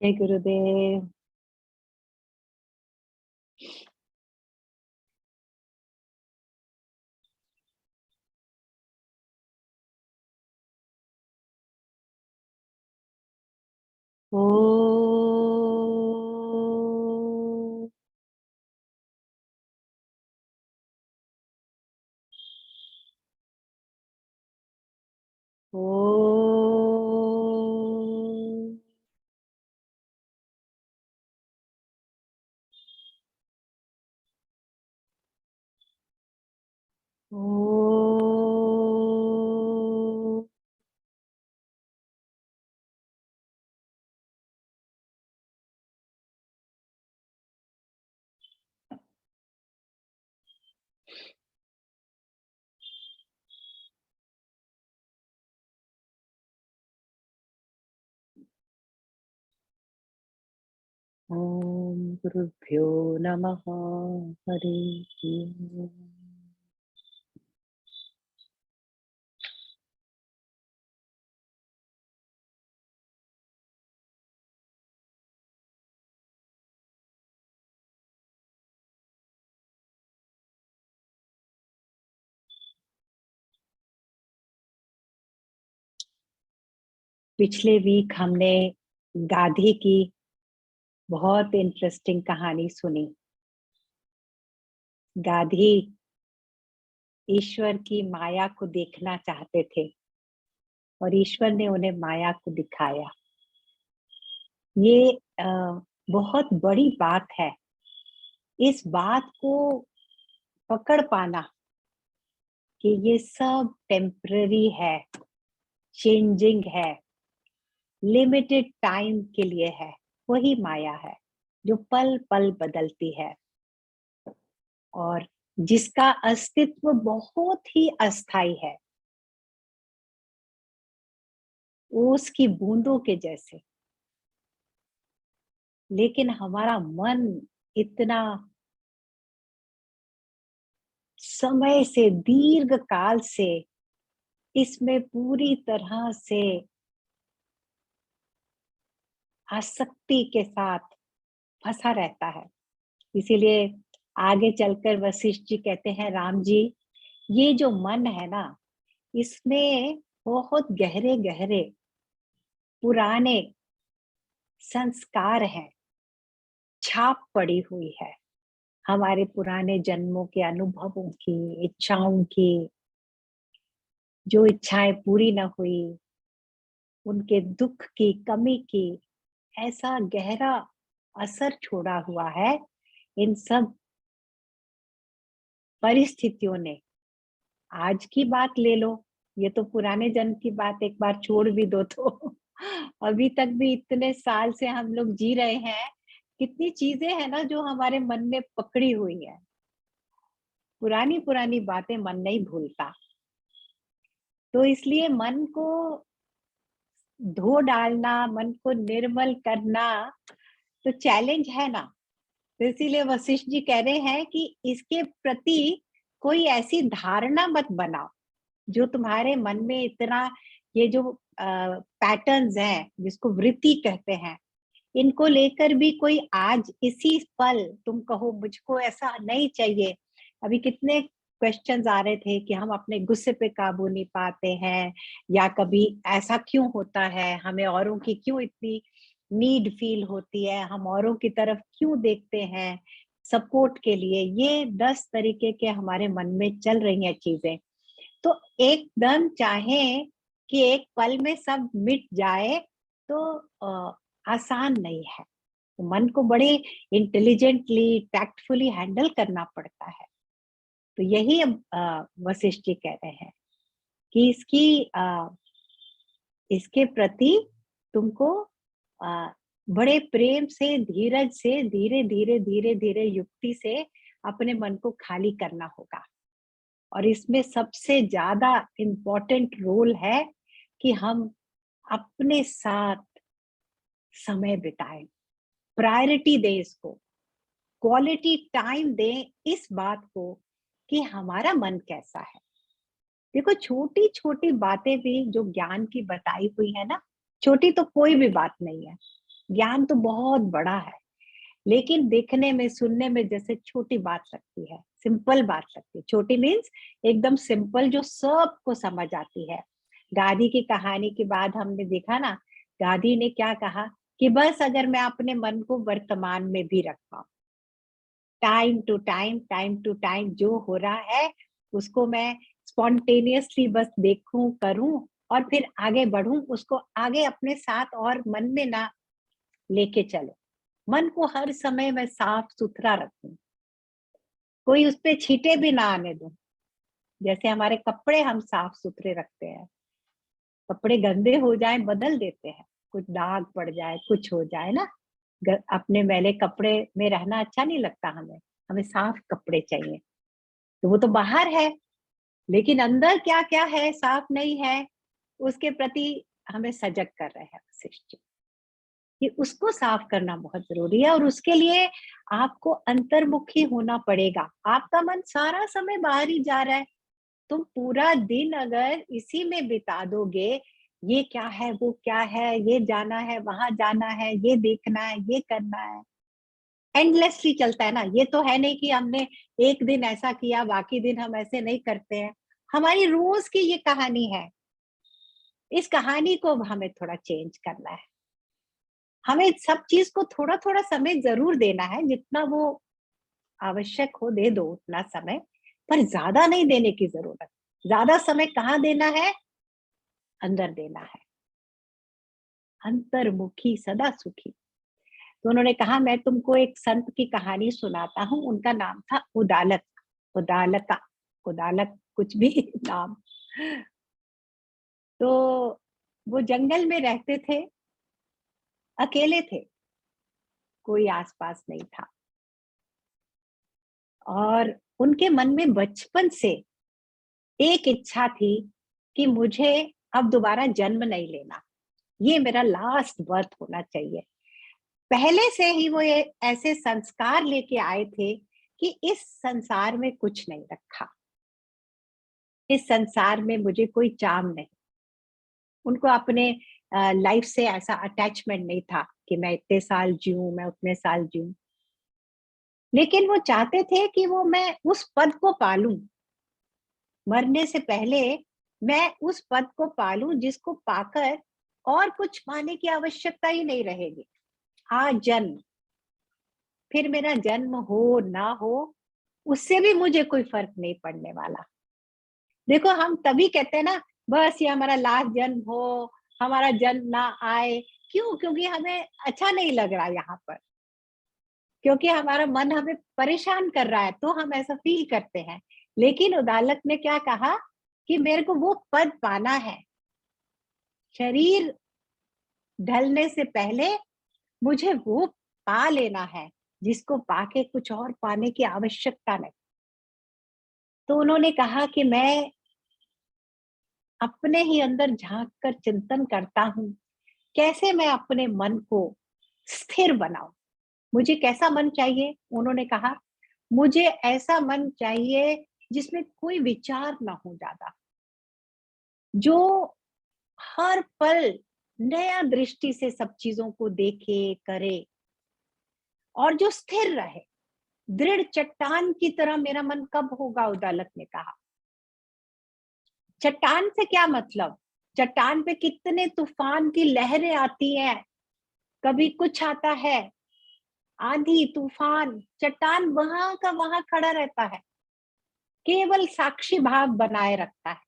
जय गुरुदेव। ओ ओ ओ ओम गुरुभ्यो नमः। हरि ओम। पिछले वीक हमने गाधी की बहुत इंटरेस्टिंग कहानी सुनी। गाधी ईश्वर की माया को देखना चाहते थे और ईश्वर ने उन्हें माया को दिखाया। ये बहुत बड़ी बात है। इस बात को पकड़ पाना कि ये सब टेम्पररी है, चेंजिंग है, लिमिटेड टाइम के लिए है, वही माया है जो पल पल बदलती है और जिसका अस्तित्व बहुत ही अस्थाई है, ओस की बूंदों के जैसे। लेकिन हमारा मन इतना समय से, दीर्घ काल से इसमें पूरी तरह से आसक्ति के साथ फंसा रहता है। इसीलिए आगे चलकर वशिष्ठ जी कहते हैं, राम जी, ये जो मन है ना, इसमें बहुत गहरे गहरे पुराने संस्कार हैं, छाप पड़ी हुई है हमारे पुराने जन्मों के अनुभवों की, इच्छाओं की। जो इच्छाएं पूरी न हुई, उनके दुख की, कमी की, ऐसा गहरा असर छोड़ा हुआ है इन सब परिस्थितियों ने। आज की बात ले लो, ये तो पुराने जन्म की बात एक बार छोड़ भी दो तो अभी तक भी इतने साल से हम लोग जी रहे हैं। कितनी चीजें हैं ना जो हमारे मन में पकड़ी हुई है। पुरानी पुरानी बातें मन नहीं भूलता, तो इसलिए मन को धो डालना, मन को निर्मल करना तो चैलेंज है ना। तो इसीलिए वशिष्ठ जी कह रहे हैं कि इसके प्रति कोई ऐसी धारणा मत बनाओ जो तुम्हारे मन में इतना, ये जो पैटर्न्स हैं जिसको वृत्ति कहते हैं, इनको लेकर भी कोई आज इसी पल तुम कहो मुझको ऐसा नहीं चाहिए। अभी कितने क्वेश्चंस आ रहे थे कि हम अपने गुस्से पे काबू नहीं पाते हैं, या कभी ऐसा क्यों होता है, हमें औरों की क्यों इतनी नीड फील होती है, हम औरों की तरफ क्यों देखते हैं सपोर्ट के लिए। ये 10 तरीके के हमारे मन में चल रही हैं चीजें। तो एकदम चाहे कि एक पल में सब मिट जाए तो आसान नहीं है। तो मन को बड़े इंटेलिजेंटली, टैक्टफुली हैंडल करना पड़ता है। तो यही अब वशिष्ठ जी कह रहे हैं कि इसके प्रति तुमको अ, बड़े प्रेम से, धीरज से, धीरे धीरे धीरे धीरे युक्ति से अपने मन को खाली करना होगा। और इसमें सबसे ज्यादा इम्पोर्टेंट रोल है कि हम अपने साथ समय बिताएं, प्रायोरिटी दें इसको, क्वालिटी टाइम दें इस बात को कि हमारा मन कैसा है। देखो, छोटी छोटी बातें भी जो ज्ञान की बताई हुई है ना, छोटी तो कोई भी बात नहीं है, ज्ञान तो बहुत बड़ा है, लेकिन देखने में, सुनने में जैसे छोटी बात लगती है, सिंपल बात लगती है। छोटी मीन्स एकदम सिंपल, जो सबको समझ आती है। गांधी की कहानी के बाद हमने देखा ना, गांधी ने क्या कहा कि बस अगर मैं अपने मन को वर्तमान में भी रख पाऊं, टाइम टू टाइम जो हो रहा है उसको मैं स्पॉन्टेनियसली बस देखूं, करूं और फिर आगे बढ़ूं, उसको आगे अपने साथ और मन में ना लेके चलो। मन को हर समय मैं साफ सुथरा रखूं, कोई उस पे छींटे भी ना आने दूं। जैसे हमारे कपड़े हम साफ सुथरे रखते हैं, कपड़े गंदे हो जाए बदल देते हैं, कुछ दाग पड़ जाए, कुछ हो जाए ना, अपने मैले कपड़े में रहना अच्छा नहीं लगता हमें, हमें साफ कपड़े चाहिए। तो वो तो बाहर है, लेकिन अंदर क्या क्या है, साफ नहीं है, उसके प्रति हमें सजग कर रहे हैं वशिष्ठ जी, कि उसको साफ करना बहुत जरूरी है। और उसके लिए आपको अंतर्मुखी होना पड़ेगा। आपका मन सारा समय बाहर ही जा रहा है, तुम पूरा दिन अगर इसी में बिता दोगे, ये क्या है, वो क्या है, ये जाना है, वहां जाना है, ये देखना है, ये करना है, एंडलेसली चलता है ना। ये तो है नहीं कि हमने एक दिन ऐसा किया बाकी दिन हम ऐसे नहीं करते हैं, हमारी रोज की ये कहानी है। इस कहानी को हमें थोड़ा चेंज करना है। हमें सब चीज को थोड़ा थोड़ा समय जरूर देना है, जितना वो आवश्यक हो दे दो उतना समय, पर ज्यादा नहीं देने की जरूरत। ज्यादा समय कहाँ देना है? अंदर देना है। अंतर्मुखी सदा सुखी। तो उन्होंने कहा मैं तुमको एक संत की कहानी सुनाता हूँ, उनका नाम था उदालक, उदालका, उदालक कुछ भी नाम। तो वो जंगल में रहते थे, अकेले थे, कोई आसपास नहीं था। और उनके मन में बचपन से एक इच्छा थी कि मुझे अब दोबारा जन्म नहीं लेना, ये मेरा लास्ट बर्थ होना चाहिए। पहले से ही वो ये ऐसे संस्कार लेके आए थे कि इस संसार में कुछ नहीं रखा, इस संसार में मुझे कोई चार्म नहीं। उनको अपने लाइफ से ऐसा अटैचमेंट नहीं था कि मैं इतने साल जीऊं, मैं उतने साल जीऊं, लेकिन वो चाहते थे कि वो मैं उस पद को पालूं, मरने से पहले मैं उस पद को पालूं जिसको पाकर और कुछ पाने की आवश्यकता ही नहीं रहेगी। आज जन्म, फिर मेरा जन्म हो ना हो, उससे भी मुझे कोई फर्क नहीं पड़ने वाला। देखो हम तभी कहते हैं ना, बस ये हमारा लास्ट जन्म हो, हमारा जन्म ना आए। क्यों? क्योंकि हमें अच्छा नहीं लग रहा यहाँ पर, क्योंकि हमारा मन हमें परेशान कर रहा है, तो हम ऐसा फील करते हैं। लेकिन उदालक ने क्या कहा कि मेरे को वो पद पाना है, शरीर ढलने से पहले मुझे वो पा लेना है, जिसको पाके कुछ और पाने की आवश्यकता नहीं। तो उन्होंने कहा कि मैं अपने ही अंदर झांक कर चिंतन करता हूँ, कैसे मैं अपने मन को स्थिर बनाऊं। मुझे कैसा मन चाहिए? उन्होंने कहा मुझे ऐसा मन चाहिए जिसमें कोई विचार ना हो ज्यादा, जो हर पल नया दृष्टि से सब चीजों को देखे, करे, और जो स्थिर रहे। दृढ़ चट्टान की तरह मेरा मन कब होगा? उदालक ने कहा। चट्टान से क्या मतलब? चट्टान पे कितने तूफान की लहरें आती हैं, कभी कुछ आता है, आंधी तूफान, चट्टान वहां का वहां खड़ा रहता है, केवल साक्षी भाव बनाए रखता है,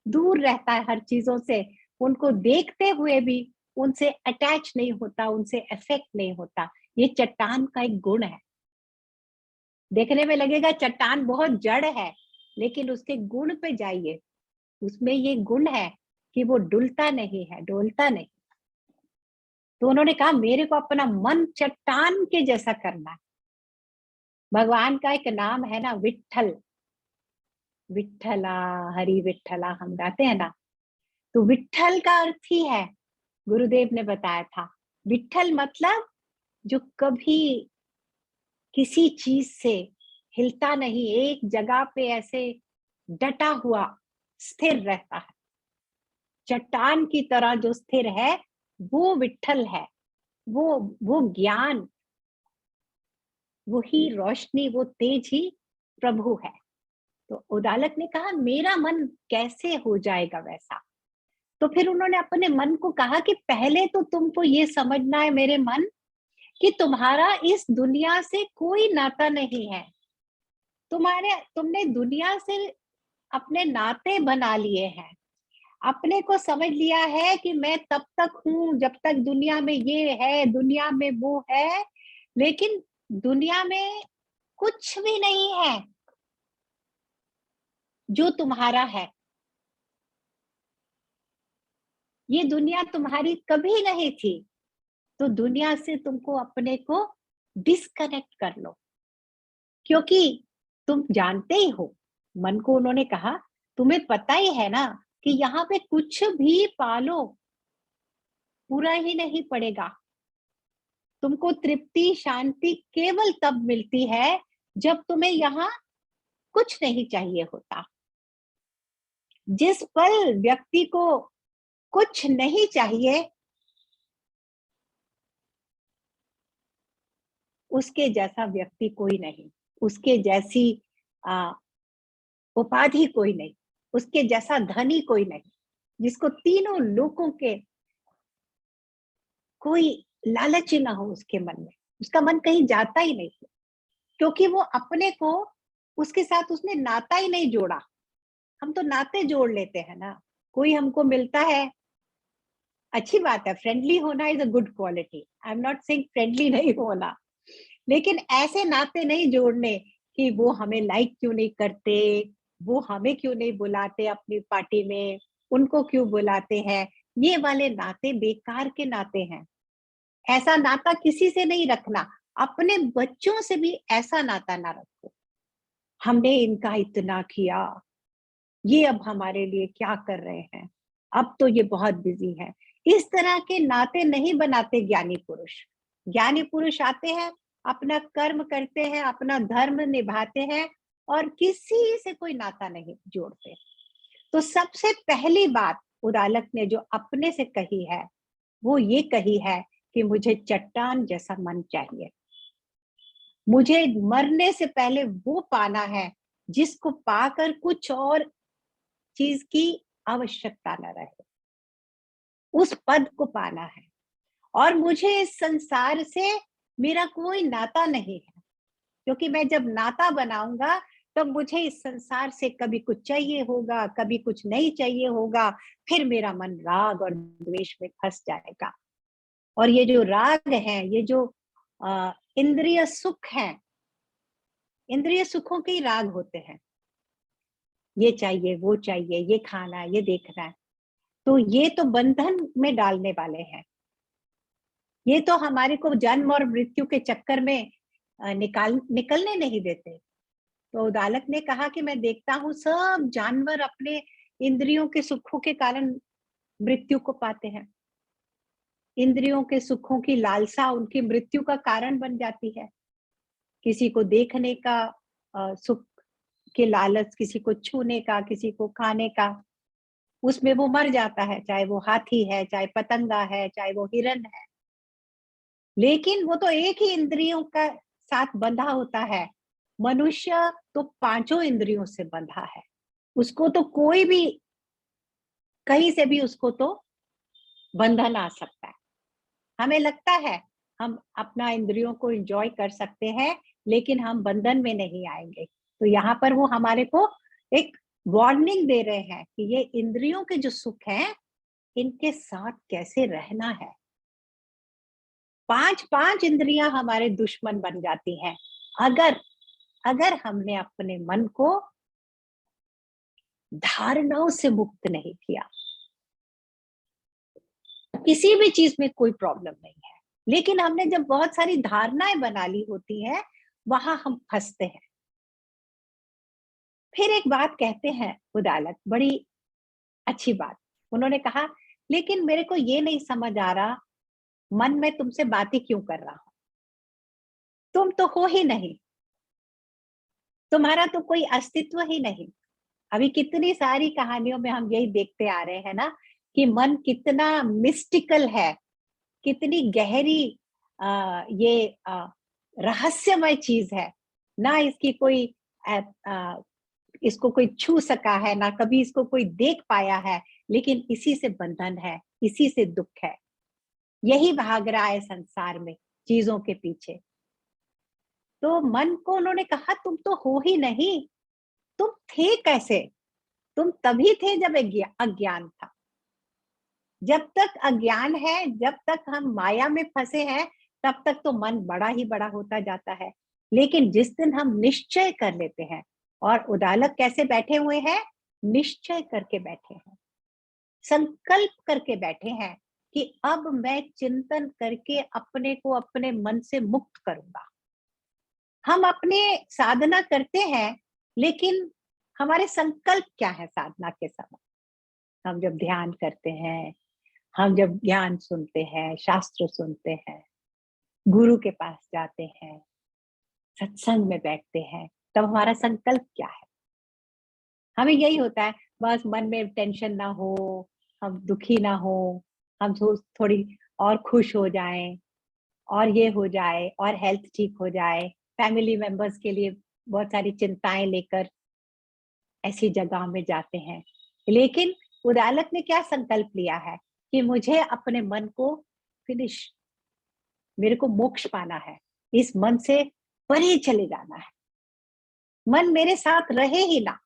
दूर रहता है हर चीजों से, उनको देखते हुए भी उनसे अटैच नहीं होता, उनसे अफेक्ट नहीं होता। ये चट्टान का एक गुण है। देखने में लगेगा चट्टान बहुत जड़ है, लेकिन उसके गुण पे जाइए, उसमें ये गुण है कि वो डुलता नहीं है, डोलता नहीं। तो उन्होंने कहा मेरे को अपना मन चट्टान के जैसा करना है। भगवान का एक नाम है ना, विट्ठल, विट्ठला, हरि विट्ठला हम गाते हैं ना, तो विट्ठल का अर्थ ही है, गुरुदेव ने बताया था, विट्ठल मतलब जो कभी किसी चीज से हिलता नहीं, एक जगह पे ऐसे डटा हुआ स्थिर रहता है, चट्टान की तरह जो स्थिर है वो विट्ठल है। वो ज्ञान, वही रोशनी, वो तेज ही प्रभु है। तो उदालक ने कहा मेरा मन कैसे हो जाएगा वैसा। तो फिर उन्होंने अपने मन को कहा कि पहले तो तुमको ये समझना है मेरे मन, कि तुम्हारा इस दुनिया से कोई नाता नहीं है। तुमने दुनिया से अपने नाते बना लिए हैं। अपने को समझ लिया है कि मैं तब तक हूं जब तक दुनिया में ये है, दुनिया में वो है। लेकिन दुनिया में कुछ भी नहीं है जो तुम्हारा है। ये दुनिया तुम्हारी कभी नहीं थी। तो दुनिया से तुमको अपने को डिस्कनेक्ट कर लो, क्योंकि तुम जानते ही हो, मन को उन्होंने कहा तुम्हें पता ही है ना कि यहाँ पे कुछ भी पालो पूरा ही नहीं पड़ेगा। तुमको तृप्ति शांति केवल तब मिलती है जब तुम्हें यहाँ कुछ नहीं चाहिए होता। जिस पल व्यक्ति को कुछ नहीं चाहिए, उसके जैसा व्यक्ति कोई नहीं, उसके जैसी उपाधि कोई नहीं, उसके जैसा धनी कोई नहीं, जिसको तीनों लोगों के कोई लालच ही ना हो उसके मन में। उसका मन कहीं जाता ही नहीं, क्योंकि वो अपने को उसके साथ उसने नाता ही नहीं जोड़ा। हम तो नाते जोड़ लेते हैं ना। कोई हमको मिलता है, अच्छी बात है, फ्रेंडली होना is a good quality, I am not saying friendly नहीं होना, लेकिन ऐसे नाते नहीं जोड़ने कि वो हमें लाइक क्यों नहीं करते, वो हमें क्यों नहीं बुलाते अपनी पार्टी में, उनको क्यों बुलाते हैं। ये वाले नाते बेकार के नाते हैं। ऐसा नाता किसी से नहीं रखना। अपने बच्चों से भी ऐसा नाता ना रखो। हमने इनका इतना किया, ये अब हमारे लिए क्या कर रहे हैं, अब तो ये बहुत बिजी है। इस तरह के नाते नहीं बनाते ज्ञानी पुरुष। ज्ञानी पुरुष आते हैं, अपना कर्म करते हैं, अपना धर्म निभाते हैं और किसी से कोई नाता नहीं जोड़ते। तो सबसे पहली बात उदालक ने जो अपने से कही है, वो ये कही है कि मुझे चट्टान जैसा मन चाहिए। मुझे मरने से पहले वो पाना है जिसको पाकर कुछ और चीज की आवश्यकता न रहे। उस पद को पाना है। और मुझे इस संसार से मेरा कोई नाता नहीं है, क्योंकि मैं जब नाता बनाऊंगा तब मुझे इस संसार से कभी कुछ चाहिए होगा, कभी कुछ नहीं चाहिए होगा। फिर मेरा मन राग और द्वेष में फंस जाएगा। और ये जो राग है, ये जो इंद्रिय सुख है, इंद्रिय सुखों के ही राग होते हैं। ये चाहिए, वो चाहिए, ये खाना है, ये देखना है। तो ये तो बंधन में डालने वाले हैं। ये तो हमारे को जन्म और मृत्यु के चक्कर में निकलने नहीं देते। तो उदालक ने कहा कि मैं देखता हूँ सब जानवर अपने इंद्रियों के सुखों के कारण मृत्यु को पाते हैं। इंद्रियों के सुखों की लालसा उनकी मृत्यु का कारण बन जाती है। किसी को देखने का सुख के लालच, किसी को छूने का, किसी को खाने का, उसमें वो मर जाता है, चाहे वो हाथी है, चाहे पतंगा है, चाहे वो हिरन है। लेकिन वो तो एक ही इंद्रियों का साथ बंधा होता है। मनुष्य तो पांचों इंद्रियों से बंधा है। उसको तो कोई भी कहीं से भी उसको तो बंधन आ सकता है। हमें लगता है हम अपना इंद्रियों को एंजॉय कर सकते हैं, लेकिन हम बंधन में नहीं आएंगे। तो यहाँ पर वो हमारे को एक वार्निंग दे रहे हैं कि ये इंद्रियों के जो सुख हैं, इनके साथ कैसे रहना है। पांच पांच इंद्रियां हमारे दुश्मन बन जाती हैं अगर अगर हमने अपने मन को धारणाओं से मुक्त नहीं किया। किसी भी चीज में कोई प्रॉब्लम नहीं है, लेकिन हमने जब बहुत सारी धारणाएं बना ली होती हैं, वहां हम फंसते हैं। फिर एक बात कहते हैं उदालक, बड़ी अच्छी बात। उन्होंने कहा लेकिन मेरे को ये नहीं समझ आ रहा, मन में तुमसे बातें क्यों कर रहा हूं, तुम तो हो ही नहीं, तुम्हारा तो कोई अस्तित्व ही नहीं। अभी कितनी सारी कहानियों में हम यही देखते आ रहे हैं ना, कि मन कितना मिस्टिकल है, कितनी गहरी ये रहस्यमय चीज है। ना इसकी कोई अ, अ, इसको कोई छू सका है, ना कभी इसको कोई देख पाया है, लेकिन इसी से बंधन है, इसी से दुख है। यही भाग रहा है संसार में चीजों के पीछे। तो मन को उन्होंने कहा तुम तो हो ही नहीं, तुम थे कैसे? तुम तभी थे जब अज्ञान था। जब तक अज्ञान है, जब तक हम माया में फंसे हैं, तब तक तो मन बड़ा ही बड़ा होता जाता है। लेकिन जिस दिन हम निश्चय कर लेते हैं, और उदालक कैसे बैठे हुए हैं? निश्चय करके बैठे हैं, संकल्प करके बैठे हैं कि अब मैं चिंतन करके अपने को अपने मन से मुक्त करूंगा। हम अपने साधना करते हैं, लेकिन हमारे संकल्प क्या है साधना के समय? हम जब ध्यान करते हैं, हम जब ज्ञान सुनते हैं, शास्त्र सुनते हैं, गुरु के पास जाते हैं, सत्संग में बैठते हैं, तब हमारा संकल्प क्या है? हमें यही होता है, बस मन में टेंशन ना हो, हम दुखी ना हो, हम थोड़ी और खुश हो जाएं, और ये हो जाए, और हेल्थ ठीक हो जाए। फैमिली मेंबर्स के लिए बहुत सारी चिंताएं लेकर ऐसी जगह में जाते हैं। लेकिन उदालक ने क्या संकल्प लिया है कि मुझे अपने मन को फिनिश, मेरे को मोक्ष पाना है, इस मन से परे चले जाना है, मन मेरे साथ रहे ही ना,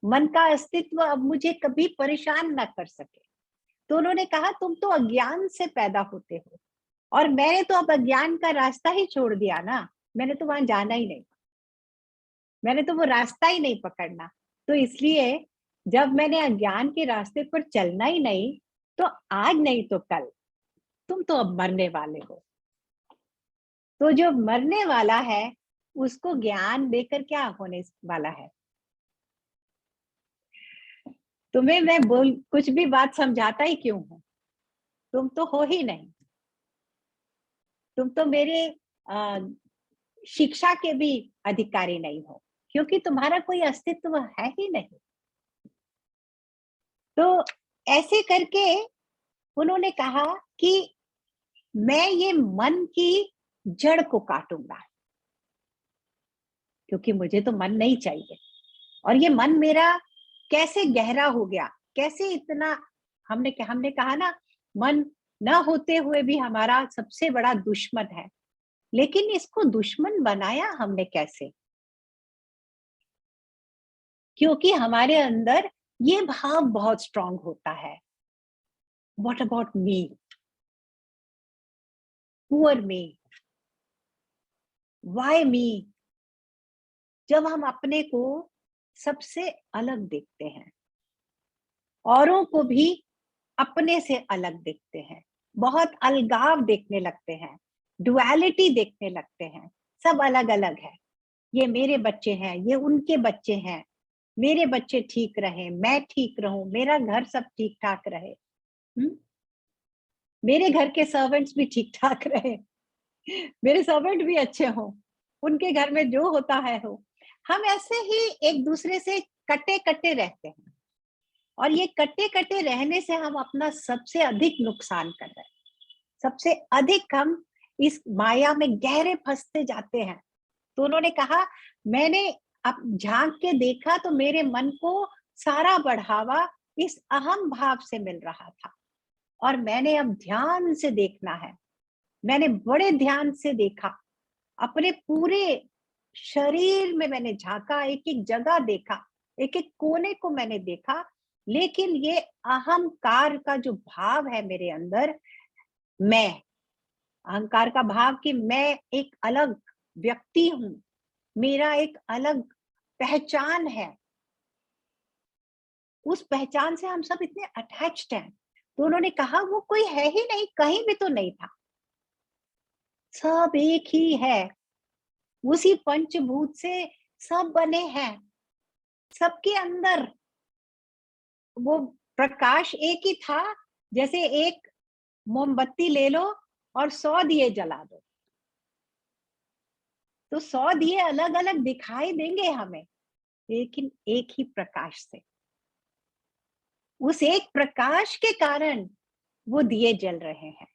मन का अस्तित्व अब मुझे कभी परेशान ना कर सके। तो उन्होंने कहा तुम तो अज्ञान से पैदा होते हो, और मैंने तो अब अज्ञान का रास्ता ही छोड़ दिया ना, मैंने तो वहां जाना ही नहीं, मैंने तो वो रास्ता ही नहीं पकड़ना। तो इसलिए जब मैंने अज्ञान के रास्ते पर चलना ही नहीं, तो आज नहीं तो कल तुम तो अब मरने वाले हो। तो जो मरने वाला है, उसको ज्ञान देकर क्या होने वाला है? तुम्हें मैं बोल कुछ भी बात समझाता ही क्यों हूं? तुम तो हो ही नहीं, तुम तो मेरे अ, शिक्षा के भी अधिकारी नहीं हो, क्योंकि तुम्हारा कोई अस्तित्व है ही नहीं। तो ऐसे करके उन्होंने कहा कि मैं ये मन की जड़ को काटूंगा, क्योंकि मुझे तो मन नहीं चाहिए। और ये मन मेरा कैसे गहरा हो गया, कैसे इतना, हमने कहा ना, मन न होते हुए भी हमारा सबसे बड़ा दुश्मन है। लेकिन इसको दुश्मन बनाया हमने कैसे? क्योंकि हमारे अंदर ये भाव बहुत स्ट्रांग होता है, what about me, poor me, why मी। जब हम अपने को सबसे अलग देखते हैं, औरों को भी अपने से अलग देखते हैं, बहुत अलगाव देखने लगते हैं, डुअलिटी देखने लगते हैं, सब अलग अलग है। ये मेरे बच्चे हैं, ये उनके बच्चे हैं, मेरे बच्चे ठीक रहे, मैं ठीक रहूं, मेरा घर सब ठीक ठाक रहे, मेरे घर के सर्वेंट्स भी ठीक ठाक रहे, मेरे सर्वेंट भी अच्छे हों, उनके घर में जो होता है हो। हम ऐसे ही एक दूसरे से कटे कटे रहते हैं, और ये कटे कटे रहने से हम अपना सबसे अधिक नुकसान कर रहे हैं, सबसे अधिक हम इस माया में गहरे फंसते जाते हैं। तो उन्होंने कहा मैंने अब झांक के देखा तो मेरे मन को सारा बढ़ावा इस अहम भाव से मिल रहा था, और मैंने अब ध्यान से देखना है। मैंने बड़े ध्यान से देखा, अपने पूरे शरीर में मैंने झांका, एक एक जगह देखा, एक एक कोने को मैंने देखा। लेकिन ये अहंकार का जो भाव है मेरे अंदर, मैं, अहंकार का भाव कि मैं एक अलग व्यक्ति हूं, मेरा एक अलग पहचान है, उस पहचान से हम सब इतने अटैच्ड हैं। तो उन्होंने कहा वो कोई है ही नहीं, कहीं भी तो नहीं था, सब एक ही है, उसी पंचभूत से सब बने हैं, सबके अंदर वो प्रकाश एक ही था। जैसे एक मोमबत्ती ले लो और 100 दिए जला दो, तो 100 दिए अलग अलग दिखाई देंगे हमें, लेकिन एक ही प्रकाश से, उस एक प्रकाश के कारण वो दिए जल रहे हैं।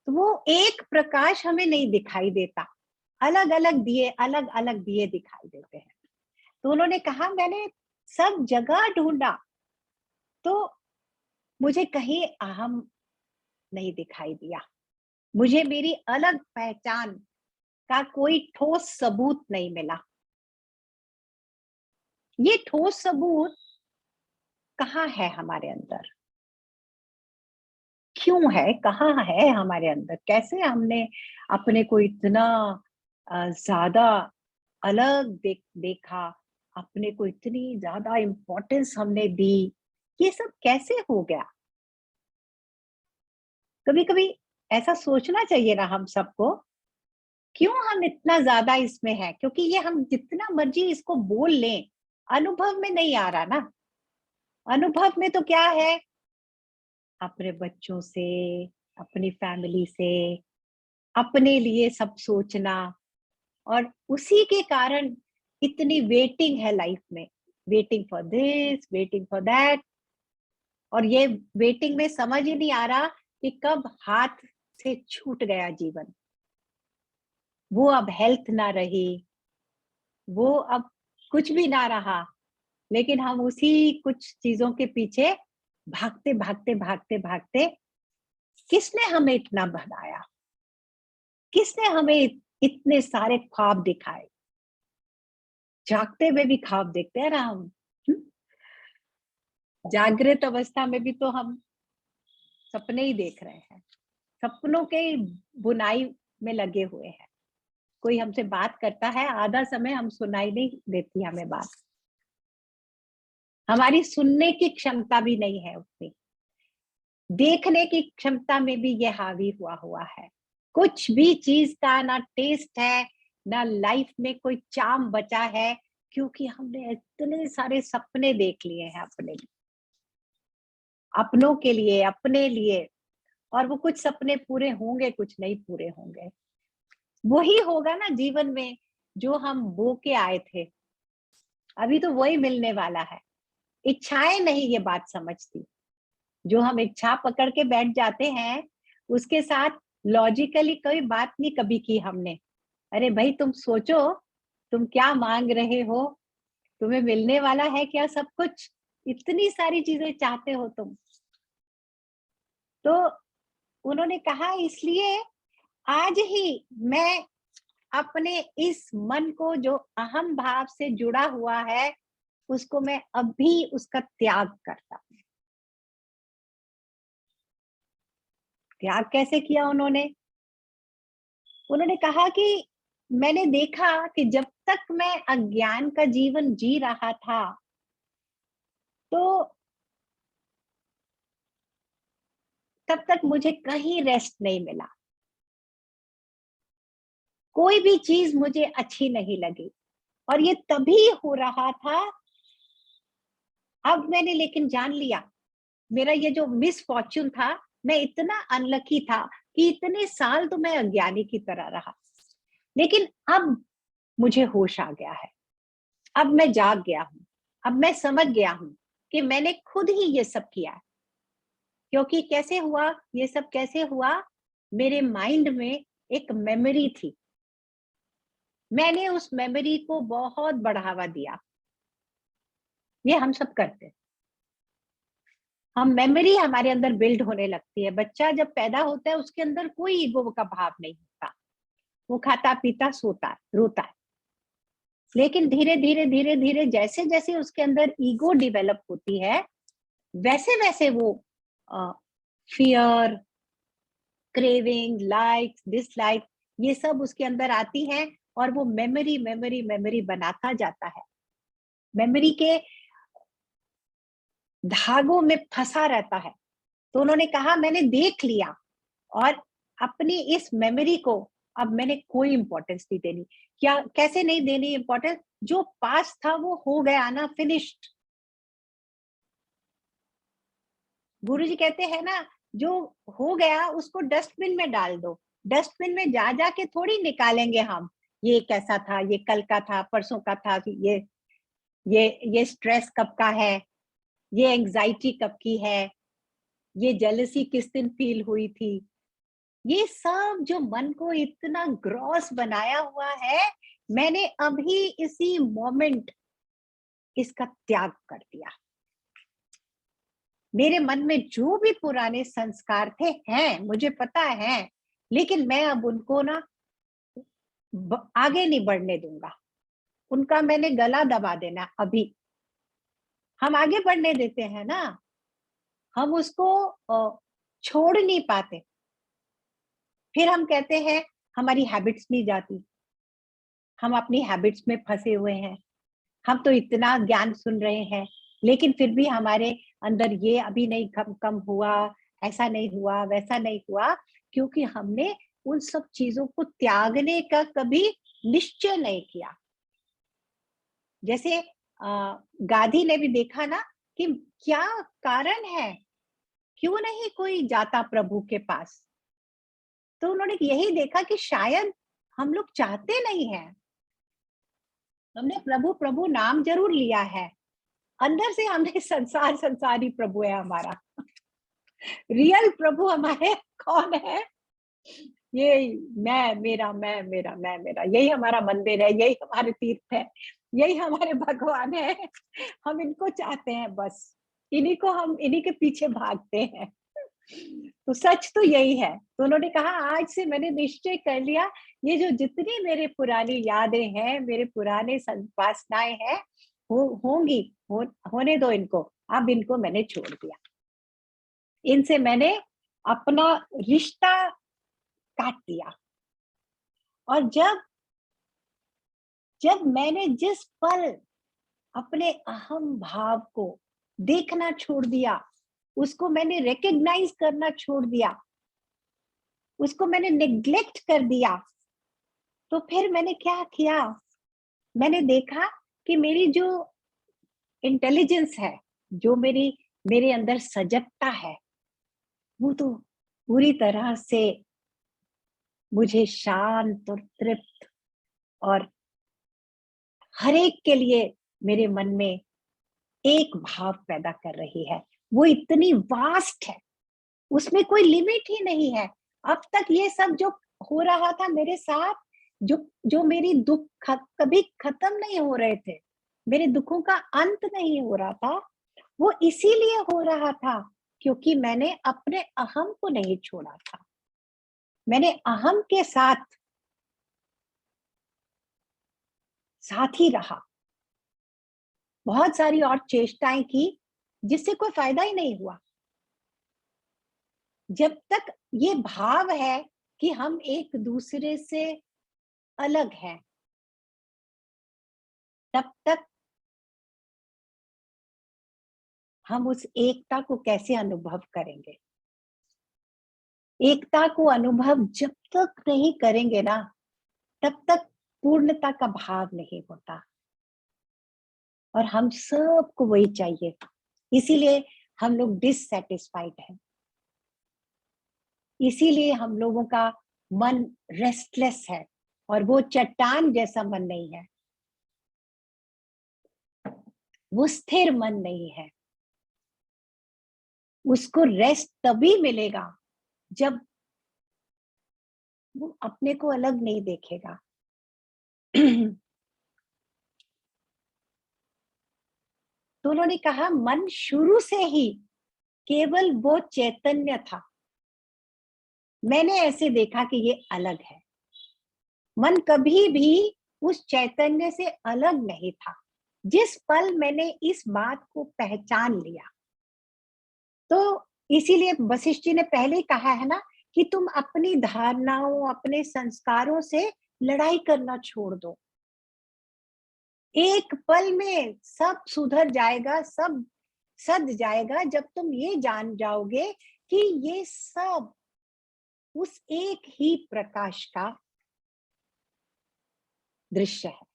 तो वो एक प्रकाश हमें नहीं दिखाई देता, अलग अलग अलग दिए दिखाई देते हैं। तो उन्होंने कहा मैंने सब जगह ढूंढा, तो मुझे कहीं अहम नहीं दिखाई दिया, मुझे मेरी अलग पहचान का कोई ठोस सबूत नहीं मिला। ये ठोस सबूत कहाँ है हमारे अंदर, क्यों है, कहाँ है हमारे अंदर, कैसे हमने अपने को इतना ज्यादा अलग देखा, अपने को इतनी ज्यादा इम्पोर्टेंस हमने दी, ये सब कैसे हो गया? कभी कभी ऐसा सोचना चाहिए ना हम सबको, क्यों हम इतना ज्यादा इसमें है? क्योंकि ये हम जितना मर्जी इसको बोल लें, अनुभव में नहीं आ रहा ना। अनुभव में तो क्या है, अपने बच्चों से, अपनी फैमिली से, अपने लिए सब सोचना, और उसी के कारण इतनी वेटिंग है लाइफ में, waiting for this, waiting for that. और ये वेटिंग में समझ ही नहीं आ रहा कि कब हाथ से छूट गया जीवन, वो अब हेल्थ ना रही, वो अब कुछ भी ना रहा, लेकिन हम उसी कुछ चीजों के पीछे भागते भागते भागते भागते, किसने हमें इतना बनाया, किसने हमें इतने सारे ख्वाब दिखाए? जागते में भी ख्वाब देखते हैं ना हम। हम्म? जागृत अवस्था में भी तो हम सपने ही देख रहे हैं, सपनों के बुनाई में लगे हुए हैं। कोई हमसे बात करता है, आधा समय हम सुनाई नहीं देती हमें बात, हमारी सुनने की क्षमता भी नहीं है उतनी, देखने की क्षमता में भी ये हावी हुआ हुआ है। कुछ भी चीज का ना टेस्ट है, ना लाइफ में कोई चाम बचा है, क्योंकि हमने इतने सारे सपने देख लिए हैं अपने लिए, अपनों के लिए, अपने लिए। और वो कुछ सपने पूरे होंगे, कुछ नहीं पूरे होंगे। वही होगा ना जीवन में जो हम बो के आए थे, अभी तो वही मिलने वाला है। इच्छाएं नहीं ये बात समझती, जो हम इच्छा पकड़ के बैठ जाते हैं, उसके साथ लॉजिकली कोई बात नहीं कभी की हमने। अरे भाई तुम सोचो, तुम क्या मांग रहे हो, तुम्हें मिलने वाला है क्या सब कुछ? इतनी सारी चीजें चाहते हो तुम। तो उन्होंने कहा इसलिए आज ही मैं अपने इस मन को जो अहम भाव से जुड़ा हुआ है, उसको मैं अभी उसका त्याग करता हूं। त्याग कैसे किया उन्होंने? उन्होंने कहा कि मैंने देखा कि जब तक मैं अज्ञान का जीवन जी रहा था, तो तब तक मुझे कहीं रेस्ट नहीं मिला, कोई भी चीज मुझे अच्छी नहीं लगी। और ये तभी हो रहा था, अब मैंने लेकिन जान लिया, मेरा ये जो मिस फॉर्च्यून था, मैं इतना अनलकी था कि इतने साल तो मैं अज्ञानी की तरह रहा, लेकिन अब मुझे होश आ गया है, अब मैं जाग गया हूं, अब मैं समझ गया हूं कि मैंने खुद ही ये सब किया है। क्योंकि कैसे हुआ ये सब, कैसे हुआ? मेरे माइंड में एक मेमोरी थी, मैंने उस मेमोरी को बहुत बढ़ावा दिया। ये हम सब करते हैं, हम मेमोरी हमारे अंदर बिल्ड होने लगती है। बच्चा जब पैदा होता है उसके अंदर कोई ईगो का भाव नहीं होता, वो खाता पीता सोता है, रोता है। लेकिन धीरे धीरे धीरे धीरे जैसे जैसे उसके अंदर ईगो डेवलप होती है, वैसे वैसे वो फियर, क्रेविंग, लाइक्स, डिसलाइक, ये सब उसके अंदर आती है, और वो मेमोरी मेमोरी मेमोरी बनाता जाता है, मेमोरी के धागों में फंसा रहता है। तो उन्होंने कहा मैंने देख लिया, और अपनी इस मेमोरी को अब मैंने कोई इंपॉर्टेंस नहीं देनी। क्या, कैसे नहीं देनी इंपॉर्टेंस? जो पास था वो हो गया ना, फिनिश्ड। गुरु जी कहते हैं ना, जो हो गया उसको डस्टबिन में डाल दो। डस्टबिन में जा जाके थोड़ी निकालेंगे हम, ये कैसा था, ये कल का था, परसों का था, ये स्ट्रेस कब का है, ये एंजाइटी कब की है, ये जेलसी किस दिन फील हुई थी, ये सब जो मन को इतना ग्रॉस बनाया हुआ है, मैंने अभी इसी मोमेंट इसका त्याग कर दिया। मेरे मन में जो भी पुराने संस्कार थे हैं, मुझे पता है, लेकिन मैं अब उनको ना आगे नहीं बढ़ने दूंगा। उनका मैंने गला दबा देना अभी। हम आगे बढ़ने देते हैं ना, हम उसको छोड़ नहीं पाते। फिर हम कहते हैं हमारी हैबिट्स नहीं जाती, हम अपनी हैबिट्स में फंसे हुए हैं। हम तो इतना ज्ञान सुन रहे हैं, लेकिन फिर भी हमारे अंदर ये अभी नहीं कम कम हुआ, ऐसा नहीं हुआ, वैसा नहीं हुआ, क्योंकि हमने उन सब चीजों को त्यागने का कभी निश्चय नहीं किया। जैसे गांधी ने भी देखा ना कि क्या कारण है, क्यों नहीं कोई जाता प्रभु के पास। तो उन्होंने यही देखा कि शायद हम लोग चाहते नहीं हैं। हमने प्रभु प्रभु नाम जरूर लिया है, अंदर से हमने संसार संसारी प्रभु है हमारा। रियल प्रभु हमारे कौन है? ये मैं मेरा, मैं मेरा, मैं मेरा, यही हमारा मंदिर है, यही हमारे तीर्थ है, यही हमारे भगवान है। हम इनको चाहते हैं बस, इन्हीं को हम इन्हीं के पीछे भागते हैं। तो सच तो यही है। तो उन्होंने कहा आज से मैंने निश्चय कर लिया, ये जो जितनी मेरे पुरानी यादें हैं, मेरे पुराने वासनाएं हैं, होंगी, होने दो इनको। अब इनको मैंने छोड़ दिया, इनसे मैंने अपना रिश्ता काट दिया। और जब जब मैंने जिस पल अपने अहम भाव को देखना छोड़ दिया, उसको मैंने रिकॉग्नाइज करना छोड़ दिया, उसको मैंने नेग्लेक्ट कर दिया, तो फिर मैंने क्या किया? मैंने देखा कि मेरी जो इंटेलिजेंस है, जो मेरे अंदर सजगता है, वो तो पूरी तरह से मुझे शांत और तृप्त और हर एक के लिए मेरे मन में एक भाव पैदा कर रही है। वो इतनी वास्ट है, उसमें कोई लिमिट ही नहीं है। अब तक ये सब जो हो रहा था मेरे साथ, जो जो मेरी दुख कभी खत्म नहीं हो रहे थे, मेरे दुखों का अंत नहीं हो रहा था, वो इसीलिए हो रहा था क्योंकि मैंने अपने अहम को नहीं छोड़ा था। मैंने अहम के साथ साथ ही रहा, बहुत सारी और चेष्टाएं की, जिससे कोई फायदा ही नहीं हुआ। जब तक ये भाव है कि हम एक दूसरे से अलग हैं, तब तक हम उस एकता को कैसे अनुभव करेंगे? एकता को अनुभव जब तक नहीं करेंगे ना, तब तक पूर्णता का भाव नहीं होता। और हम सबको वही चाहिए, इसीलिए हम लोग डिससैटिस्फाइड हैं, इसीलिए हम लोगों का मन रेस्टलेस है, और वो चट्टान जैसा मन नहीं है, वो स्थिर मन नहीं है। उसको रेस्ट तभी मिलेगा जब वो अपने को अलग नहीं देखेगा। तो उन्होंने कहा मन शुरू से ही केवल वो चैतन्य था। मैंने ऐसे देखा कि ये अलग है। मन कभी भी उस चैतन्य से अलग नहीं था। जिस पल मैंने इस बात को पहचान लिया, तो इसीलिए वशिष्ठ जी ने पहले ही कहा है ना कि तुम अपनी धारणाओं, अपने संस्कारों से लड़ाई करना छोड़ दो। एक पल में सब सुधर जाएगा, सब सद जाएगा, जब तुम ये जान जाओगे कि ये सब उस एक ही प्रकाश का दृश्य है।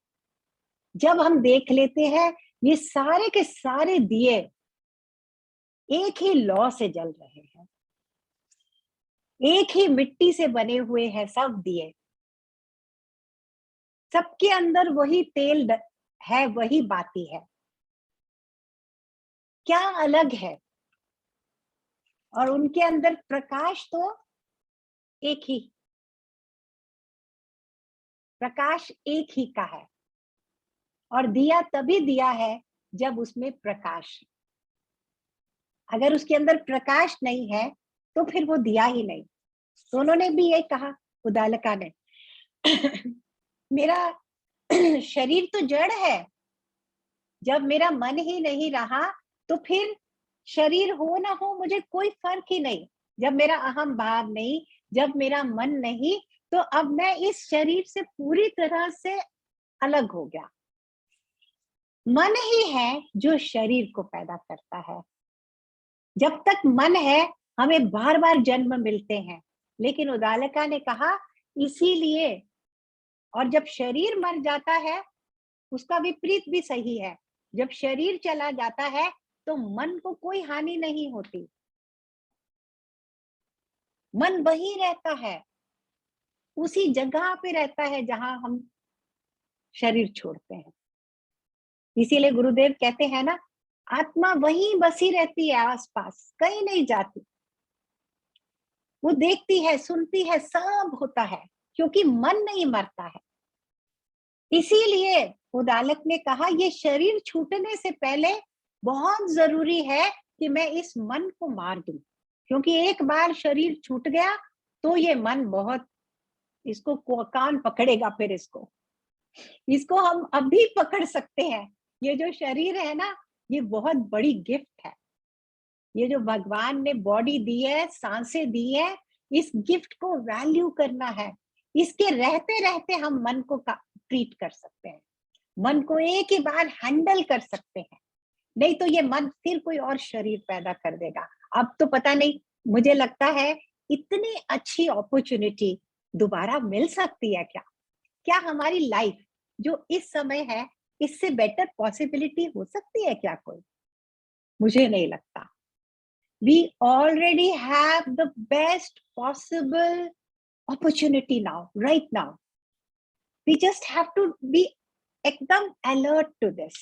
जब हम देख लेते हैं ये सारे के सारे दिए एक ही लौ से जल रहे हैं, एक ही मिट्टी से बने हुए हैं सब दिए, सबके अंदर वही तेल है, वही बाती है, क्या अलग है? और उनके अंदर प्रकाश तो एक ही, प्रकाश एक ही का है। और दिया तभी दिया है जब उसमें प्रकाश, अगर उसके अंदर प्रकाश नहीं है तो फिर वो दिया ही नहीं। तो उन्होंने भी यही कहा, उदालका ने, मेरा शरीर तो जड़ है, जब मेरा मन ही नहीं रहा तो फिर शरीर हो ना हो मुझे कोई फर्क ही नहीं। जब मेरा अहम भाव नहीं, जब मेरा मन नहीं, तो अब मैं इस शरीर से पूरी तरह से अलग हो गया। मन ही है जो शरीर को पैदा करता है। जब तक मन है हमें बार बार जन्म मिलते हैं, लेकिन उदालका ने कहा इसीलिए, और जब शरीर मर जाता है उसका विपरीत भी सही है। जब शरीर चला जाता है तो मन को कोई हानि नहीं होती, मन वही रहता है, उसी जगह पे रहता है जहां हम शरीर छोड़ते हैं। इसीलिए गुरुदेव कहते हैं ना, आत्मा वहीं बसी रहती है आसपास, कहीं नहीं जाती। वो देखती है, सुनती है, सब होता है, क्योंकि मन नहीं मरता है। इसीलिए उदालक ने कहा ये शरीर छूटने से पहले बहुत जरूरी है कि मैं इस मन को मार दूं, क्योंकि एक बार शरीर छूट गया तो ये मन बहुत, इसको कान पकड़ेगा। फिर इसको हम अभी पकड़ सकते हैं। ये जो शरीर है ना, ये बहुत बड़ी गिफ्ट है। ये जो भगवान ने बॉडी दी है, सांसें दी है, इस गिफ्ट को वैल्यू करना है। इसके रहते रहते हम मन को ट्रीट कर सकते हैं, मन को एक ही बार हैंडल कर सकते हैं। नहीं तो ये मन फिर कोई और शरीर पैदा कर देगा। अब तो पता नहीं, मुझे लगता है इतनी अच्छी अपॉर्चुनिटी दोबारा मिल सकती है क्या? क्या हमारी लाइफ जो इस समय है, इससे बेटर पॉसिबिलिटी हो सकती है क्या कोई? मुझे नहीं लगता। We already have the best possible opportunity now, right now. We just have to be एकदम alert to this.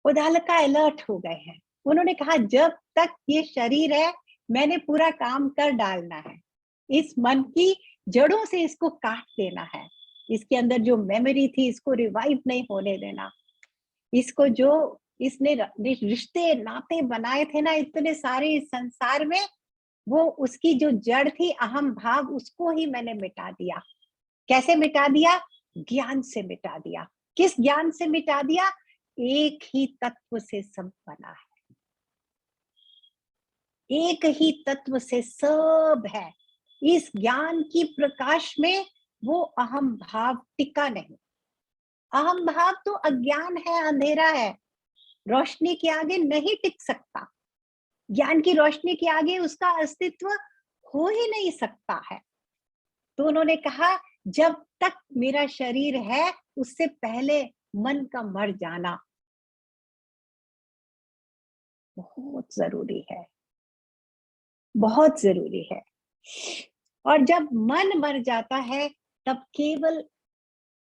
उदालका अलर्ट हो गए हैं। उन्होंने कहा जब तक ये शरीर है मैंने पूरा काम कर डालना है, इस मन की जड़ों से इसको काट देना है। इसके अंदर जो मेमोरी थी इसको रिवाइव नहीं होने देना। इसको जो इसने रिश्ते नाते बनाए थे ना इतने सारे इस संसार में, वो उसकी जो जड़ थी अहम भाव, उसको ही मैंने मिटा दिया। कैसे मिटा दिया? ज्ञान से मिटा दिया। किस ज्ञान से मिटा दिया? एक ही तत्व से सब बना है, एक ही तत्व से सब है। इस ज्ञान की प्रकाश में वो अहम भाव टिका नहीं। अहम भाव तो अज्ञान है, अंधेरा है, रोशनी के आगे नहीं टिक सकता। ज्ञान की रोशनी के आगे उसका अस्तित्व हो ही नहीं सकता है। तो उन्होंने कहा जब तक मेरा शरीर है उससे पहले मन का मर जाना बहुत जरूरी है, बहुत जरूरी है। और जब मन मर जाता है तब केवल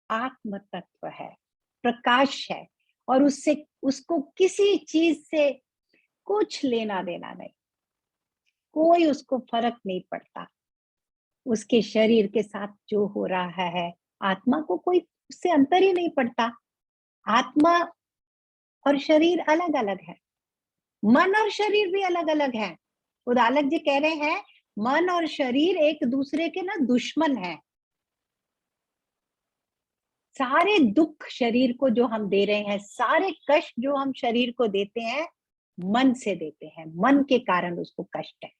आत्म तत्व है, प्रकाश है, और उससे उसको किसी चीज से कुछ लेना देना नहीं, कोई उसको फर्क नहीं पड़ता। उसके शरीर के साथ जो हो रहा है, आत्मा को कोई उससे अंतर ही नहीं पड़ता। आत्मा और शरीर अलग अलग है, मन और शरीर भी अलग अलग है। उदालक जी कह रहे हैं मन और शरीर एक दूसरे के ना दुश्मन है। सारे दुख शरीर को जो हम दे रहे हैं, सारे कष्ट जो हम शरीर को देते हैं, मन से देते हैं, मन के कारण उसको कष्ट है।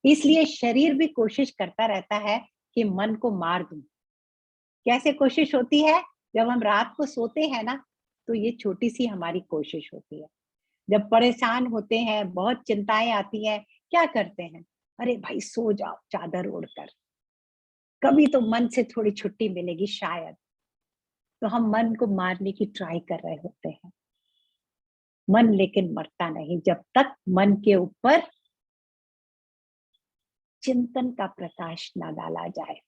इसलिए शरीर भी कोशिश करता रहता है कि मन को मार दूं। कैसे कोशिश होती है? जब हम रात को सोते हैं ना, तो ये छोटी सी हमारी कोशिश होती है। जब परेशान होते हैं, बहुत चिंताएं आती हैं, क्या करते हैं? अरे भाई सो जाओ चादर ओढ़कर, कभी तो मन से थोड़ी छुट्टी मिलेगी शायद। तो हम मन को मारने की ट्राई कर रहे होते हैं। मन लेकिन मरता नहीं जब तक मन के ऊपर चिंतन का प्रकाश ना डाला जाए।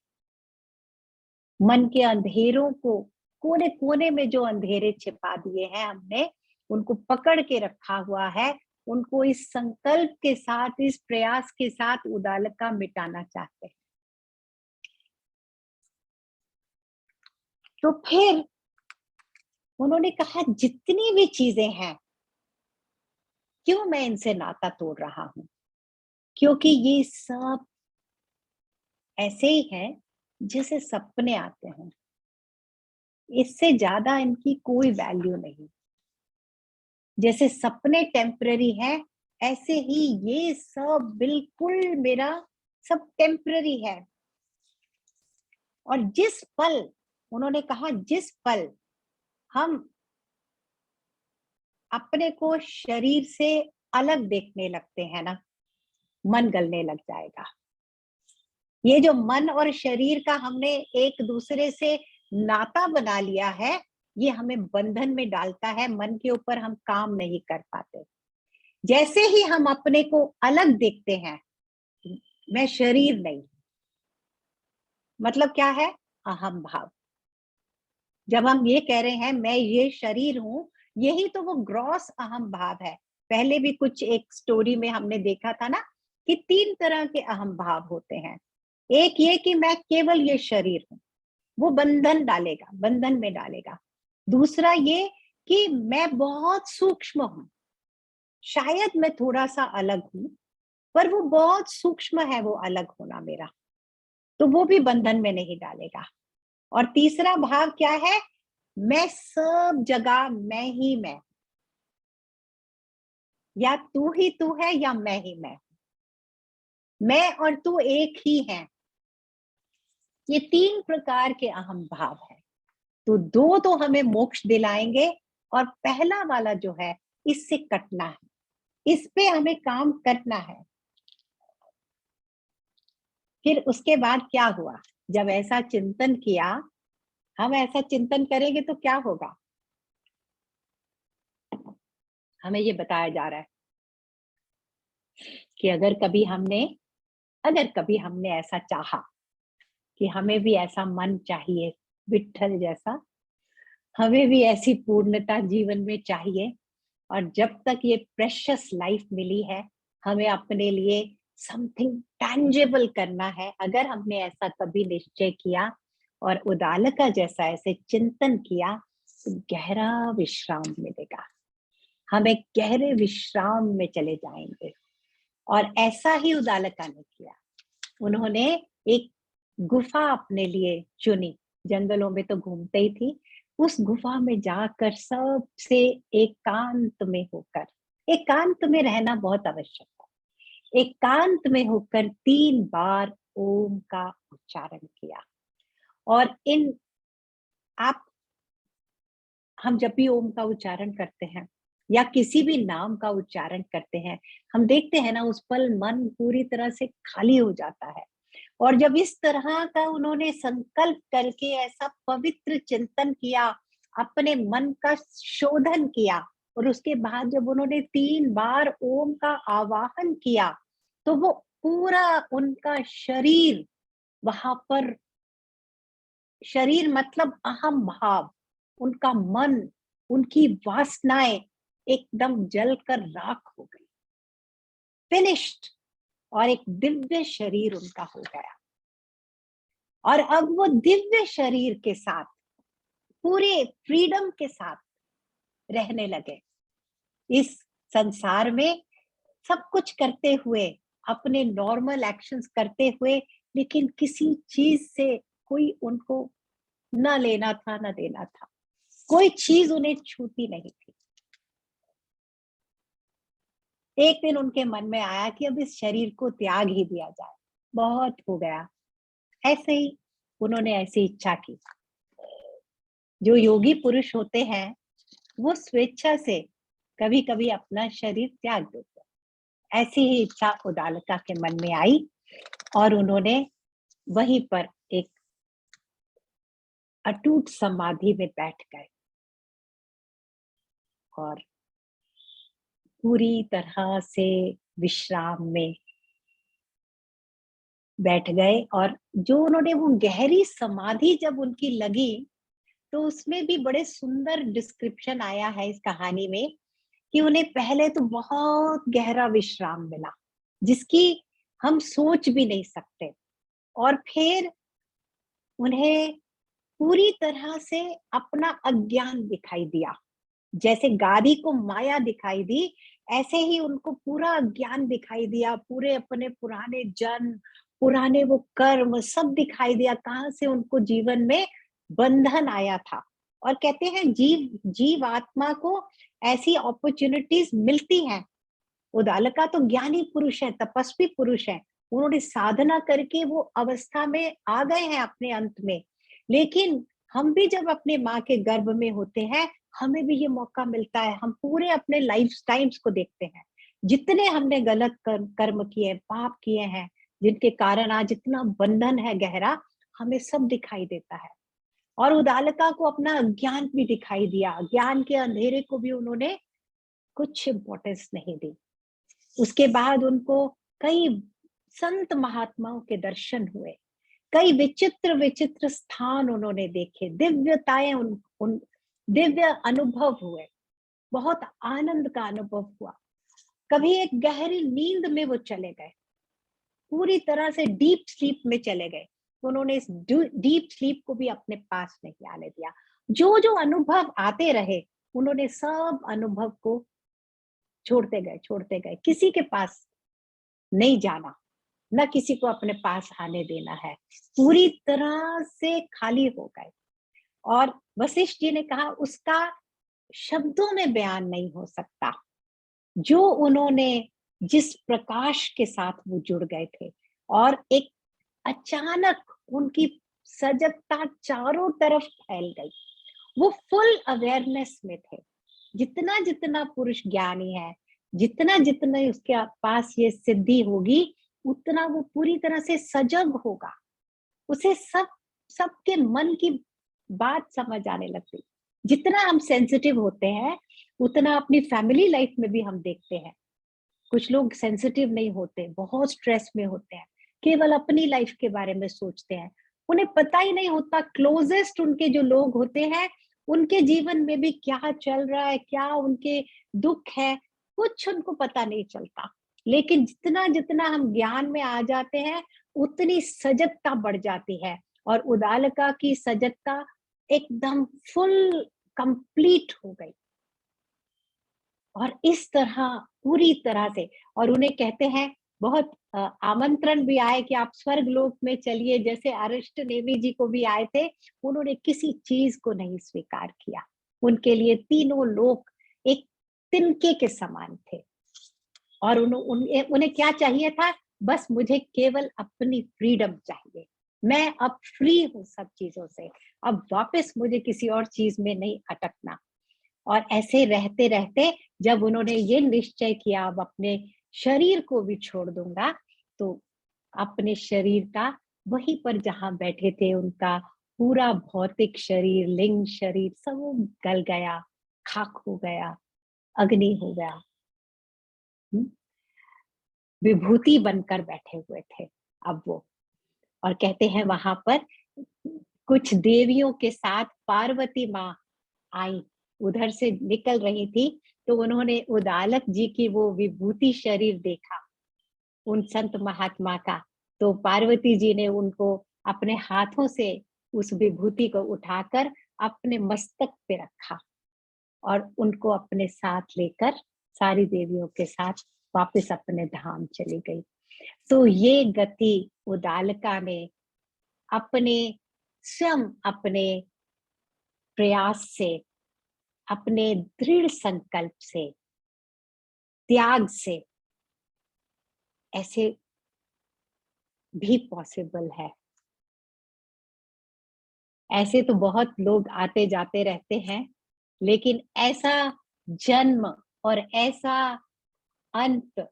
मन के अंधेरों को, कोने कोने में जो अंधेरे छिपा दिए हैं हमने, उनको पकड़ के रखा हुआ है, उनको इस संकल्प के साथ, इस प्रयास के साथ उदालका मिटाना चाहते हैं। तो फिर उन्होंने कहा जितनी भी चीजें हैं, क्यों मैं इनसे नाता तोड़ रहा हूं, क्योंकि ये सब ऐसे ही है जैसे सपने आते हैं, इससे ज्यादा इनकी कोई वैल्यू नहीं। जैसे सपने टेम्पररी है, ऐसे ही ये सब बिल्कुल मेरा सब टेम्पररी है। और जिस पल, उन्होंने कहा जिस पल हम अपने को शरीर से अलग देखने लगते हैं ना, मन गलने लग जाएगा। ये जो मन और शरीर का हमने एक दूसरे से नाता बना लिया है, ये हमें बंधन में डालता है, मन के ऊपर हम काम नहीं कर पाते। जैसे ही हम अपने को अलग देखते हैं, मैं शरीर नहीं, मतलब क्या है, अहम भाव। जब हम ये कह रहे हैं मैं ये शरीर हूं, यही तो वो ग्रॉस अहम भाव है। पहले भी कुछ एक स्टोरी में हमने देखा था ना कि 3 तरह के अहम भाव होते हैं। एक ये कि मैं केवल ये शरीर हूं, वो बंधन डालेगा, बंधन में डालेगा। दूसरा ये कि मैं बहुत सूक्ष्म हूं, शायद मैं थोड़ा सा अलग हूं, पर वो बहुत सूक्ष्म है वो अलग होना मेरा, तो वो भी बंधन में नहीं डालेगा। और तीसरा भाव क्या है, मैं सब जगह मैं ही मैं, या तू ही तू है या मैं ही मैं और तू एक ही है। ये 3 प्रकार के अहम भाव है। तो 2 तो हमें मोक्ष दिलाएंगे, और पहला वाला जो है इससे कटना है, इस पे हमें काम करना है। फिर उसके बाद क्या हुआ, जब ऐसा चिंतन किया, हम ऐसा चिंतन करेंगे तो क्या होगा, हमें ये बताया जा रहा है कि अगर कभी हमने ऐसा चाहा कि हमें भी ऐसा मन चाहिए, विठल जैसा, हमें भी ऐसी पूर्णता जीवन में चाहिए, और जब तक ये प्रेशियस लाइफ मिली है, हमें अपने लिए समथिंग टैंजिबल करना है। अगर हमने ऐसा कभी निश्चय किया और उदालका जैसा ऐसे चिंतन किया, तो गहरा विश्राम मिलेगा, हम एक गहरे विश्राम में चले जाएंगे। और ऐसा ही उदालका ने किया। उन्होंने एक गुफा अपने लिए चुनी, जंगलों में तो घूमते ही थी, उस गुफा में जाकर सबसे एकांत में रहना बहुत आवश्यक है। एकांत में होकर 3 बार ओम का उच्चारण किया। और इन आप हम जब भी ओम का उच्चारण करते हैं या किसी भी नाम का उच्चारण करते हैं, हम देखते हैं ना, उस पल मन पूरी तरह से खाली हो जाता है। और जब इस तरह का उन्होंने संकल्प करके ऐसा पवित्र चिंतन किया, अपने मन का शोधन किया, और उसके बाद जब उन्होंने 3 बार ओम का आवाहन किया, तो वो पूरा उनका शरीर वहां पर, शरीर मतलब अहम भाव, उनका मन, उनकी वासनाएं एकदम जलकर राख हो गई, फिनिश्ड। और एक दिव्य शरीर उनका हो गया। और अब वो दिव्य शरीर के साथ पूरे फ्रीडम के साथ रहने लगे इस संसार में, सब कुछ करते हुए, अपने नॉर्मल एक्शंस करते हुए, लेकिन किसी चीज से कोई उनको न लेना था न देना था, कोई चीज उन्हें छूती नहीं थी। एक दिन उनके मन में आया कि अब इस शरीर को त्याग ही दिया जाए, बहुत हो गया। ऐसे ही उन्होंने ऐसी इच्छा की। जो योगी पुरुष होते हैं, वो स्वेच्छा से कभी कभी अपना शरीर त्याग देते हैं। ऐसी ही इच्छा उदालका के मन में आई, और उन्होंने वहीं पर एक अटूट समाधि में बैठ गए और पूरी तरह से विश्राम में बैठ गए। और जो उन्होंने वो गहरी समाधि जब उनकी लगी, तो उसमें भी बड़े सुंदर डिस्क्रिप्शन आया है इस कहानी में, कि उन्हें पहले तो बहुत गहरा विश्राम मिला, जिसकी हम सोच भी नहीं सकते। और फिर उन्हें पूरी तरह से अपना अज्ञान दिखाई दिया। जैसे गादी को माया दिखाई दी, ऐसे ही उनको पूरा ज्ञान दिखाई दिया, पूरे अपने पुराने जन्म, पुराने वो कर्म सब दिखाई दिया, कहाँ से उनको जीवन में बंधन आया था। और कहते हैं जीव आत्मा को ऐसी अपॉर्चुनिटीज मिलती हैं। उदालका तो ज्ञानी पुरुष है, तपस्वी पुरुष है, उन्होंने साधना करके वो अवस्था में आ गए हैं अपने अंत में। लेकिन हम भी जब अपने माँ के गर्भ में होते हैं, हमें भी ये मौका मिलता है। हम पूरे अपने लाइफ टाइम्स को देखते हैं, जितने हमने गलत कर्म किए, पाप किए हैं, जिनके कारण आज इतना बंधन है गहरा, हमें सब दिखाई देता है। और उदालका को अपना ज्ञान भी दिखाई दिया, ज्ञान के अंधेरे को भी उन्होंने कुछ इम्पोर्टेंस नहीं दी। उसके बाद उनको कई संत महात्माओं के दर्शन हुए, कई विचित्र विचित्र स्थान उन्होंने देखे, दिव्यताएं उन दिव्य अनुभव हुए, बहुत आनंद का अनुभव हुआ। कभी एक गहरी नींद में वो चले गए, पूरी तरह से डीप स्लीप में चले गए। तो उन्होंने इस डीप स्लीप को भी अपने पास नहीं आने दिया। जो जो अनुभव आते रहे, उन्होंने सब अनुभव को छोड़ते गए, किसी के पास नहीं जाना, न किसी को अपने पास आने देना है, पूरी तरह से खाली हो गए। और वशिष्ठ जी ने कहा उसका शब्दों में बयान नहीं हो सकता, जो उन्होंने जिस प्रकाश के साथ वो जुड़ गए थे। और एक अचानक उनकी सजगता चारों तरफ फैल गई, वो फुल अवेयरनेस में थे। जितना जितना पुरुष ज्ञानी है, जितना जितना उसके पास ये सिद्धि होगी, उतना वो पूरी तरह से सजग होगा, उसे सबके मन की बात समझ आने लगती। जितना हम सेंसिटिव होते हैं, उतना अपनी फैमिली लाइफ में भी हम देखते हैं, कुछ लोग सेंसिटिव नहीं होते, बहुत स्ट्रेस में होते हैं, केवल अपनी लाइफ के बारे में सोचते हैं, उन्हें पता ही नहीं होता क्लोजेस्ट उनके जो लोग होते हैं, उनके जीवन में भी क्या चल रहा है, क्या उनके दुख है, कुछ उनको पता नहीं चलता। लेकिन जितना जितना हम ज्ञान में आ जाते हैं, उतनी सजगता बढ़ जाती है। और उदालका की सजगता एकदम फुल कंप्लीट हो गई। और इस तरह पूरी तरह से, और उन्हें कहते हैं बहुत आमंत्रण भी आए कि आप स्वर्ग लोक में चलिए, जैसे अरिष्ट नेमि जी को भी आए थे, उन्होंने किसी चीज को नहीं स्वीकार किया। उनके लिए तीनों लोक एक तिनके के समान थे। और उन्हें क्या चाहिए था, बस मुझे केवल अपनी फ्रीडम चाहिए, मैं अब फ्री हूँ सब चीजों से, अब वापस मुझे किसी और चीज में नहीं अटकना। और ऐसे रहते रहते जब उन्होंने ये निश्चय किया अब अपने शरीर को भी छोड़ दूंगा, तो अपने शरीर का वहीं पर जहां बैठे थे, उनका पूरा भौतिक शरीर, लिंग शरीर सब वो गल गया, खाक हो गया, अग्नि हो गया। हम्म, विभूति बनकर बैठे हुए थे अब वो। और कहते हैं वहां पर कुछ देवियों के साथ पार्वती माँ आई, उधर से निकल रही थी, तो उन्होंने उदालक जी की वो विभूति शरीर देखा, उन संत महात्मा का। तो पार्वती जी ने उनको अपने हाथों से उस विभूति को उठाकर अपने मस्तक पे रखा और उनको अपने साथ लेकर सारी देवियों के साथ वापस अपने धाम चली गई। तो ये गति उदालका ने अपने स्वयं अपने प्रयास से, अपने दृढ़ संकल्प से, त्याग से ऐसे भी पॉसिबल है। ऐसे तो बहुत लोग आते जाते रहते हैं, लेकिन ऐसा जन्म और ऐसा अंत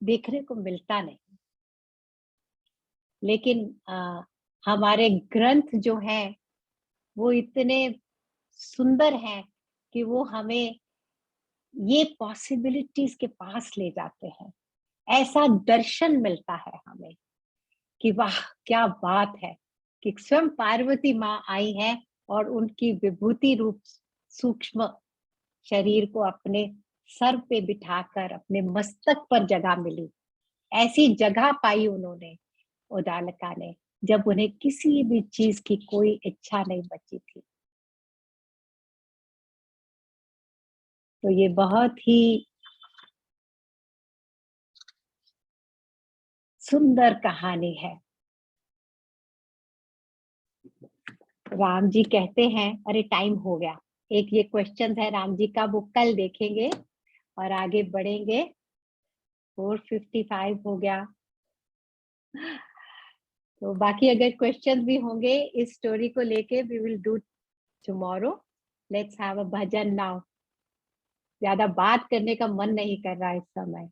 देखने को मिलता नहीं। लेकिन हमारे ग्रंथ जो हैं वो इतने सुंदर हैं कि वो हमें ये पॉसिबिलिटीज के पास ले जाते हैं। ऐसा दर्शन मिलता है हमें कि वाह क्या बात है कि स्वयं पार्वती माँ आई है और उनकी विभूति रूप सूक्ष्म शरीर को अपने सर पे बिठाकर अपने मस्तक पर जगह मिली, ऐसी जगह पाई उन्होंने, उदालका ने। जब उन्हें किसी भी चीज की कोई इच्छा नहीं बची थी। तो ये बहुत ही सुंदर कहानी है। राम जी कहते हैं, अरे टाइम हो गया। एक ये क्वेश्चन है राम जी का, वो कल देखेंगे और आगे बढ़ेंगे। 4:55 हो गया। तो बाकी अगर क्वेश्चन भी होंगे इस स्टोरी को लेके, we will do tomorrow. Let's have a bhajan now. ज्यादा बात करने का मन नहीं कर रहा इस समय।